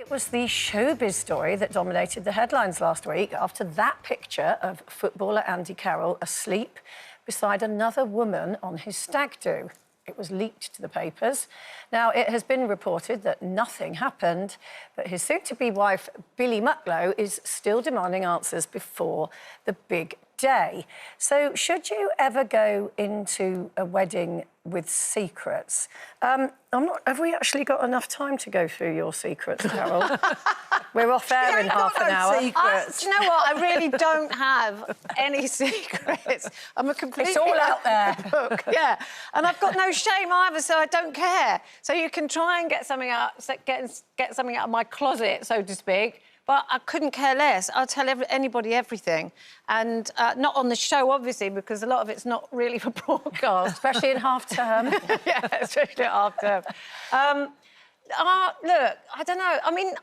It was the showbiz story that dominated the headlines last week after that picture of footballer Andy Carroll asleep beside another woman on his stag do. It was leaked to the papers. Now, it has been reported that nothing happened, but his soon-to-be wife, Billy Mucklow, is still demanding answers before the big day. So, should you ever go into a wedding with secrets? Have we actually got enough time to go through your secrets, Carol? We're off air in half an hour. Do you know what? I really don't have any secrets. I'm a complete... It's all out there. Book. Yeah, and I've got no shame either, so I don't care. So you can try and get something out, get something out of my closet, so to speak. But I couldn't care less. I'll tell anybody everything. And not on the show, obviously, because a lot of it's not really for broadcast. Especially in half-term. Yeah, especially at half-term. Look, I don't know. I mean,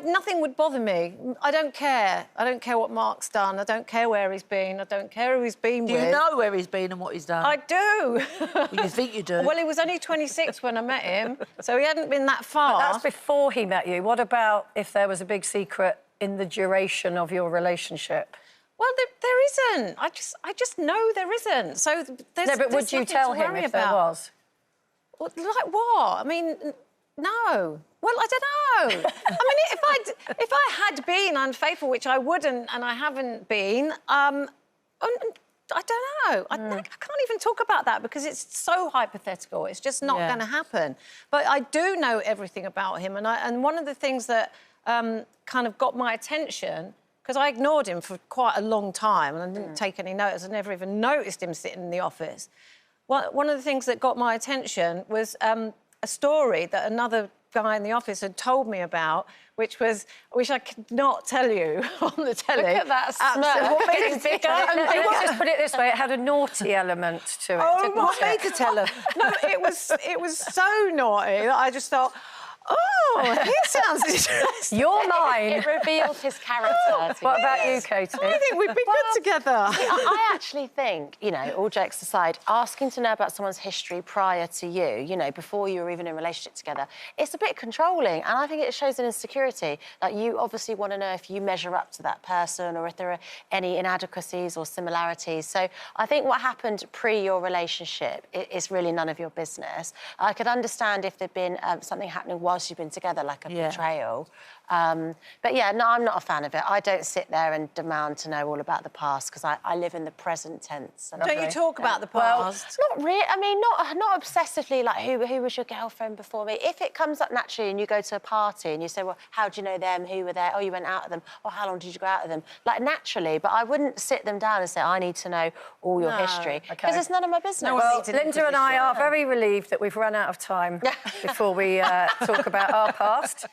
nothing would bother me. I don't care. I don't care what Mark's done. I don't care where he's been. I don't care who he's been with. Do you know where he's been and what he's done? I do. Well, you think you do? Well, he was only 26 when I met him, so he hadn't been that far. But that's before he met you. What about if there was a big secret in the duration of your relationship? Well, there isn't. I just know there isn't. So there's no, but would you tell him if there was? Well, like what? I mean, no. Well, I don't know. I mean, if I had been unfaithful, which I wouldn't, and I haven't been, I don't know. I can't even talk about that because it's so hypothetical. It's just not going to happen. But I do know everything about him, and one of the things that kind of got my attention, because I ignored him for quite a long time and I didn't take any notice. I never even noticed him sitting in the office. One of the things that got my attention was a story that another guy in the office had told me about, which I could not tell you on the telly. Look at that smirk. What made it bigger? Let's just put it this way, it had a naughty element to it, didn't what it? made you tell her? No, it was so naughty that I just thought, oh, he sounds interesting. You're mine. It revealed his character. What about you, Katie? I think we'd be good together. I actually think, you know, all jokes aside, asking to know about someone's history prior to you know, before you were even in a relationship together, it's a bit controlling, and I think it shows an insecurity. Like, you obviously want to know if you measure up to that person or if there are any inadequacies or similarities. So I think what happened pre your relationship is really none of your business. I could understand if there'd been something happening whilst you've been together, like a betrayal. But yeah, no, I'm not a fan of it. I don't sit there and demand to know all about the past because I live in the present tense. Don't you talk about the past? Well, not really. I mean, not obsessively. Like, who was your girlfriend before me? If it comes up naturally and you go to a party and you say, well, how do you know them? Who were there? Oh, you went out with them. Oh, how long did you go out with them? Like, naturally. But I wouldn't sit them down and say, I need to know all your history because it's none of my business. Well, Linda and I are very relieved that we've run out of time before we talk about our past.